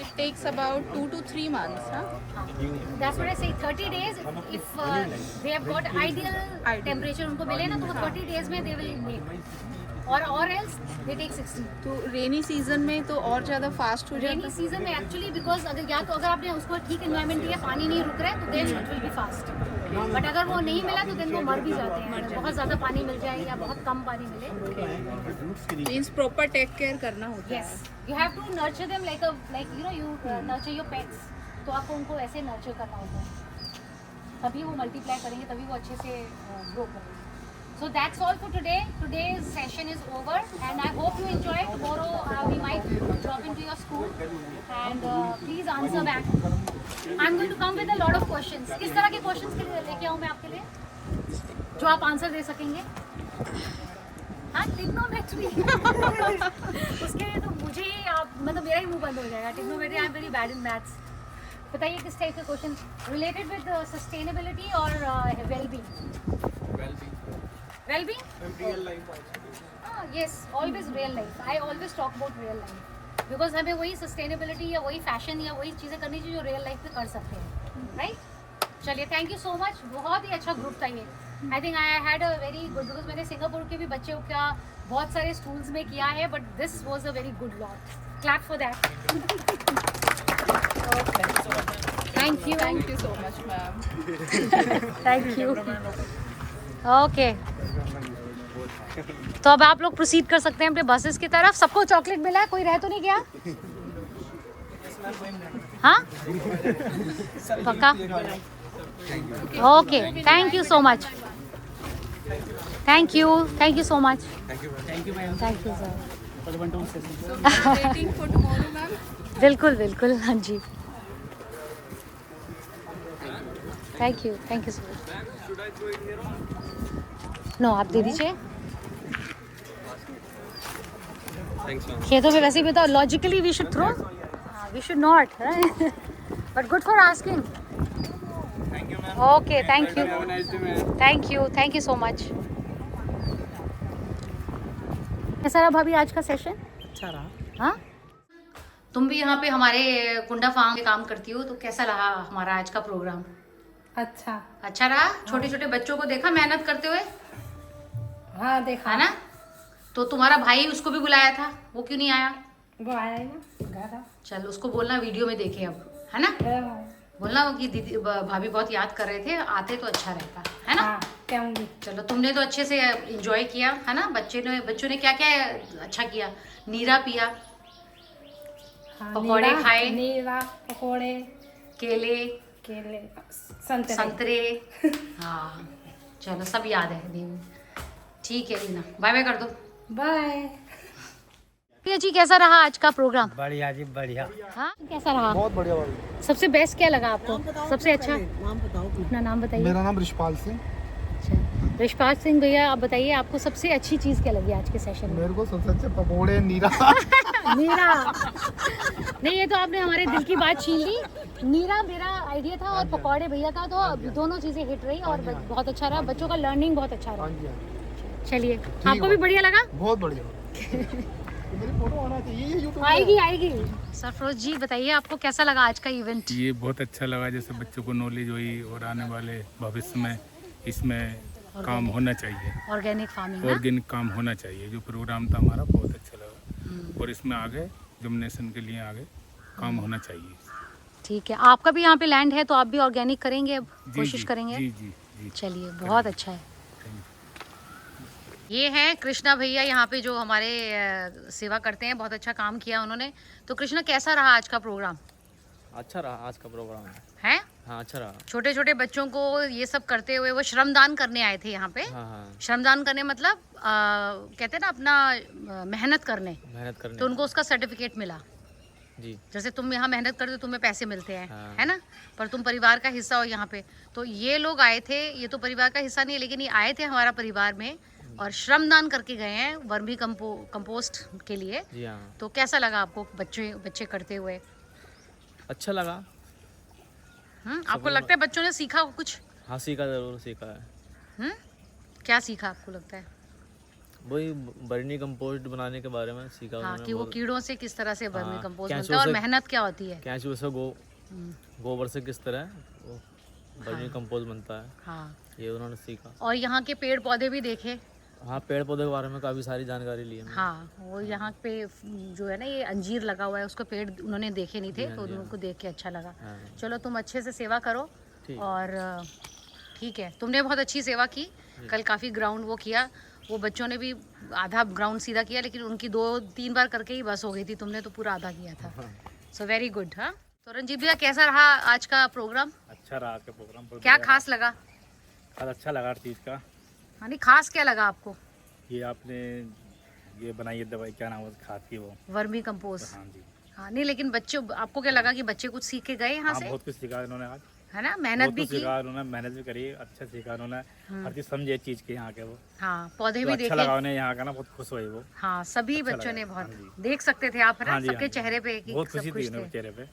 It takes about 2 to 3 months, huh? That's what I say, 30 days, if they have got ideal temperature उनको मिले ना, तो वो 30 days में they will make, or else they take 60. तो रेनी सीजन में तो और ज़्यादा फास्ट हो जाता रेनी सीजन में एक्चुअली, बिकॉज अगर या तो अगर आपने उसको ठीक एनवायरनमेंट दिया, पानी नहीं रुक रहा है, तो then it will be fast. But अगर वो नहीं मिला तो देन वो मर भी जाते हैं, अगर बहुत ज़्यादा पानी मिल जाए या बहुत कम पानी मिले। मीन्स प्रॉपर टेक केयर करना होता है। Yes, you have to nurture them like you know, you nurture your pets. तो आपको उनको ऐसे नर्चर करना होता है, तभी वो मल्टीप्लाई करेंगे, तभी वो अच्छे से ग्रो करेंगे। So that's all for today. Today's session is over, and I hope you enjoy. Tomorrow we might drop into your school, and please answer back. I'm going to come with a lot of questions. किस तरह के questions के लिए लेके आऊँ मैं आपके लिए, जो आप आंसर दे सकेंगे? हाँ, trigonometry. उसके लिए तो मुझे ही आप, मतलब मेरा ही मुंह बंद हो जाएगा। Trigonometry, I'm very bad in maths. बताइए किस टाइप के क्वेश्चन रिलेटेड विद सस्टेनेबिलिटी और well-being? Well-being? Real life also. Yes, always real life. I always talk about real life. Because हमें वही sustainability या वही fashion या वही चीज़ें करनी चाहिए जो real life में कर सकते हैं, right? चलिए, thank you so much. बहुत ही अच्छा ग्रुप था ये। I think I had a very good, because मैंने सिंगापुर के भी बच्चों का बहुत सारे स्कूल्स में किया है, but this was a very good lot. Clap for that. Thank you. Thank you so much, ma'am. Thank you. Okay, तो अब आप लोग प्रोसीड कर सकते हैं अपने बसेस की तरफ। सबको चॉकलेट मिला है, कोई रह तो नहीं गया? हाँ, पक्का? Okay, thank you so much. Thank you so much. Thank you sir. Waiting for tomorrow, ma'am. बिल्कुल बिल्कुल, हाँ जी। थैंक यू सो मच। नो, आप दे दीजिए। खेतों में वैसे भी तो logically we should throw, we should not, but good for asking. Okay, thank you so much. कैसा रहा भाभी आज का सेशन? अच्छा रहा। हाँ, तुम भी यहाँ पे हमारे कुंडा फार्म में काम करती हो, तो कैसा रहा हमारा आज का प्रोग्राम? अच्छा रहा? छोटे छोटे बच्चों को देखा मेहनत करते हुए? हाँ, देखा है ना? तो तुम्हारा भाई, उसको भी बुलाया था, वो क्यों नहीं आया? वो आया है ना, गया था। चल, उसको बोलना वीडियो में देखे अब, है ना? बोलना कि दीदी भाभी बहुत याद कर रहे थे, आते तो अच्छा रहता, है ना? हाँ, कहूँगी। चलो, तुमने तो अच्छे से एंजॉय किया, है ना? बच्चों ने क्या क्या अच्छा किया? नीरा पिया, हाँ, पकौड़े खाए, नीरा, पकौड़े, केले, संतरे। हाँ, चलो, सब याद है दीदी। ठीक है रीना, बाय बाय कर दो। बाय। जी, कैसा रहा आज का प्रोग्राम? बढ़िया जी, बढ़िया। हाँ, कैसा रहा? बहुत बढ़िया भाई। सबसे बेस्ट क्या लगा आपको? सबसे अच्छा? नाम बताओ। अपना नाम बताइए। मेरा नाम रिशपाल सिंह। अच्छा, रिशपाल सिंह भैया, आप बताइए आपको सबसे अच्छी चीज़ क्या लगी आज के सेशन में? मेरे को सबसे अच्छे पकौड़े, नीरा। नीरा नहीं, ये तो आपने हमारे दिल की बात छीन ली। नीरा मेरा आइडिया था और पकौड़े भैया का, तो दोनों चीज़ें हिट रही और बहुत अच्छा रहा। बच्चों का लर्निंग बहुत अच्छा रहा। चलिए, आपको भी बढ़िया लगा? बहुत बढ़िया। मेरी फोटो आना चाहिए YouTube पे। आएगी। सरफरोज जी, बताइए आपको कैसा लगा आज का इवेंट? ये बहुत अच्छा लगा, जैसे बच्चों को नॉलेज हुई और आने वाले भविष्य में इसमें काम होना चाहिए। ऑर्गेनिक फार्मिंग, ऑर्गेनिक काम होना चाहिए। जो प्रोग्राम था हमारा बहुत अच्छा लगा, और इसमें आगे जनरेशन के लिए आगे काम होना चाहिए। ठीक है, आपका भी यहाँ पे लैंड है, तो आप भी ऑर्गेनिक करेंगे अब? कोशिश करेंगे? जी जी जी। चलिए, बहुत अच्छा है। ये हैं कृष्णा भैया, यहाँ पे जो हमारे सेवा करते हैं, बहुत अच्छा काम किया उन्होंने। तो कृष्णा, कैसा रहा आज का प्रोग्राम? अच्छा रहा आज का प्रोग्राम है? हाँ अच्छा रहा। छोटे छोटे बच्चों को ये सब करते हुए वो श्रमदान करने आए थे यहाँ पे। हाँ हाँ श्रमदान करने मतलब कहते हैं ना अपना मेहनत करने, तो उनको उसका सर्टिफिकेट मिला। जी। जैसे तुम यहाँ मेहनत करते हो तुम्हें पैसे मिलते हैं, हाँ। है ना, पर तुम परिवार का हिस्सा हो यहाँ पे। तो ये लोग आए थे, ये तो परिवार का हिस्सा नहीं है लेकिन ये आए थे हमारा परिवार में और श्रमदान करके गए हैं वर्मी कंपोस्ट के लिए। जी हाँ। तो कैसा लगा आपको बच्चे करते हुए? अच्छा लगा। आपको लगता है बच्चों ने सीखा कुछ? हाँ सीखा, जरूर सीखा है। क्या सीखा आपको लगता है? वही वर्मी कंपोस्ट बनाने के बारे में सीखा। हाँ, कि वो कीड़ों से किस तरह से वर्मी कंपोस्ट केंचुए बनता है और से- मेहनत क्या होती है। केंचुए से गोबर से किस तरह वो वर्मी कंपोस्ट बनता है, हाँ, ये उन्होंने सीखा। और यहाँ के पेड़ पौधे भी देखे। हाँ पेड़ पौधे के बारे में काफ़ी सारी जानकारी ली है। हाँ, वो यहाँ पे जो है ना ये अंजीर लगा हुआ है, उसको पेड़ उन्होंने देखे नहीं थे तो उनको देख के अच्छा लगा। चलो तुम अच्छे से सेवा करो और ठीक है, तुमने बहुत अच्छी सेवा की। कल काफ़ी ग्राउंड वो किया, वो बच्चों ने भी आधा ग्राउंड सीधा किया लेकिन उनकी 2-3 बार करके ही बस हो गई थी, तुमने तो पूरा आधा किया था। So very good. हाँ, तो रंजीत भैया कैसा रहा आज का प्रोग्राम? अच्छा रहा आज का प्रोग्राम। क्या खास लगा? आज अच्छा लगा हर चीज़ का। हाँ, नहीं खास क्या लगा आपको? ये आपने ये बनाई है दवाई, क्या नाम है खाद की, वो वर्मी कंपोस्ट। हाँ जी। हाँ, नहीं लेकिन बच्चों, आपको क्या लगा कि बच्चे कुछ सीख के गए यहाँ हाँ से? बहुत कुछ सीखा इन्होंने आज, है ना, मेहनत भी की। सीखा उन्होंने, मेहनत भी करी, अच्छा सीखा उन्होंने, हर चीज़ समझे चीज़ के यहाँ के वो। हाँ, पौधे तो भी अच्छा देखे। लगा उन्हें यहाँ का ना, बहुत खुश हुए वो। हाँ, सभी अच्छा बच्चों लगा, ने बहुत हाँ देख सकते थे आप, है ना, हाँ जी, सबके हाँ जी। चेहरे पे कि बहुत सब खुशी खुश थी इनके थे। चेहरे पे।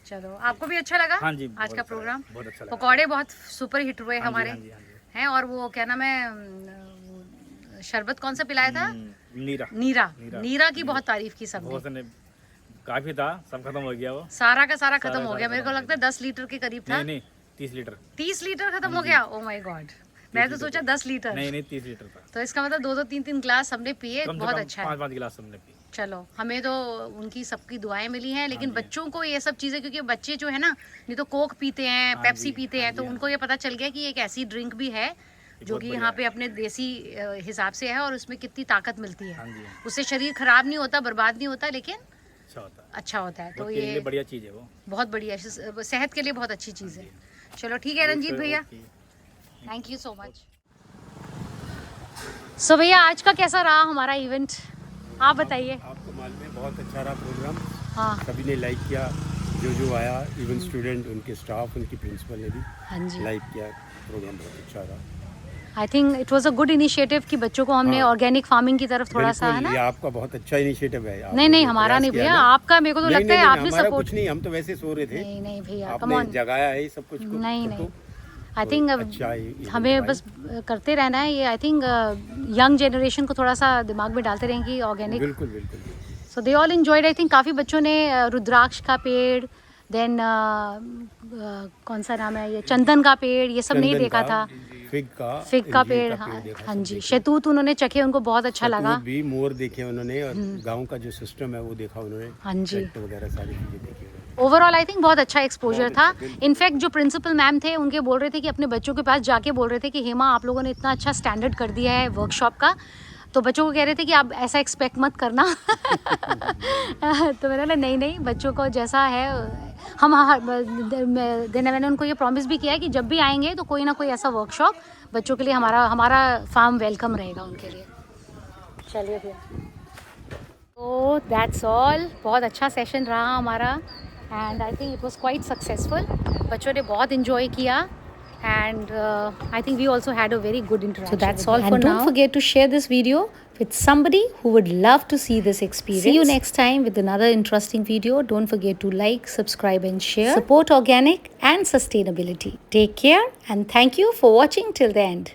चलो, आपको भी अच्छा लगा? हाँ जी, आज का प्रोग्राम बहुत अच्छा लगा। पकौड़े बहुत सुपर हिट हुए हमारे, हाँ जी, हाँ जी। हैं। और वो क्या नाम है, शरबत कौन सा पिलाया था? नीरा की बहुत तारीफ की सबने। काफी था, सब खत्म हो गया वो। सारा का सारा खत्म हो गया। मेरे को लगता है 10 लीटर के करीब था। नहीं 30 लीटर। 30 लीटर खत्म हो गया? ओ माय गॉड, मैं तो सोचा 10 लीटर। नहीं 30 लीटर था। तो इसका मतलब 2-2 3-3 गिलास हमने पिए। बहुत अच्छा है। 5-5 गिलास हमने पी। चलो, हमें तो उनकी सबकी दुआएं मिली हैं, लेकिन बच्चों को ये सब चीज़ें, क्योंकि बच्चे जो है ना, नहीं तो कोक पीते हैं, पेप्सी पीते हैं, तो उनको ये पता चल गया कि एक ऐसी ड्रिंक भी है जो कि यहाँ पे अपने देसी हिसाब से है और उसमें कितनी ताकत मिलती है। उससे शरीर खराब नहीं होता, बर्बाद नहीं होता, लेकिन अच्छा होता है। तो ये बढ़िया चीज़ है वो, बहुत बढ़िया, सेहत के लिए बहुत अच्छी चीज़ है। चलो ठीक है रंजीत भैया, थैंक यू सो मच। सो भैया, आज का कैसा रहा हमारा इवेंट, आप बताइए। आपको मालूम है बहुत अच्छा रहा प्रोग्राम। हाँ, सभी ने लाइक किया, जो आया, इवन स्टूडेंट, उनके स्टाफ, उनकी प्रिंसिपल ने भी हाँ जी, लाइक किया। प्रोग्राम बहुत अच्छा रहा। I think it was a good initiative कि बच्चों को हमने ऑर्गेनिक फार्मिंग की तरफ थोड़ा सा, है ना। ये आपका बहुत अच्छा इनिशिएटिव है। नहीं हमारा नहीं भैया, आपका मेरे को तो लगता है आप भी सपोर्ट। कुछ नहीं, हम तो वैसे सो रहे थे। नहीं भैया, कम ऑन, आपने जगाया है सब कुछ को। नहीं आई थिंक अच्छा हमें बस करते रहना है ये। आई थिंक यंग जनरेशन को थोड़ा सा दिमाग में डालते रहें कि ऑर्गेनिक। बिल्कुल। So they all enjoyed. I think काफ़ी बच्चों ने रुद्राक्ष का पेड़, देन कौन सा नाम है ये, चंदन का पेड़, ये सब नहीं देखा था। फिग का पेड़, हाँ जी, शहतूत उन्होंने चखे, उनको बहुत अच्छा लगा। भी मोर देखे उन्होंने और गांव का जो सिस्टम है वो देखा उन्होंने। हाँ जी, वगैरह सारी चीजें देखी। ओवरऑल आई थिंक बहुत अच्छा एक्सपोजर था। इनफैक्ट जो प्रिंसिपल मैम थे उनके बोल रहे थे कि अपने बच्चों के पास जाके बोल रहे थे कि हेमा, आप लोगों ने इतना अच्छा स्टैंडर्ड कर दिया है वर्कशॉप का, तो बच्चों को कह रहे थे कि आप ऐसा एक्सपेक्ट मत करना। तो मैंने बोला नहीं, बच्चों को जैसा है हम देने, मैंने उनको ये प्रॉमिस भी किया है कि जब भी आएंगे तो कोई ना कोई ऐसा वर्कशॉप बच्चों के लिए हमारा फार्म वेलकम रहेगा उनके लिए। चलिए भैया, तो दैट्स ऑल। बहुत अच्छा सेशन रहा हमारा and I think it was quite successful. बच्चों ने बहुत इन्जॉय किया and I think we also had a very good interaction. So that's all for now. And don't forget to share this video with somebody who would love to see this experience. See you next time with another interesting video. Don't forget to like, subscribe and share. Support organic and sustainability. Take care and thank you for watching till the end.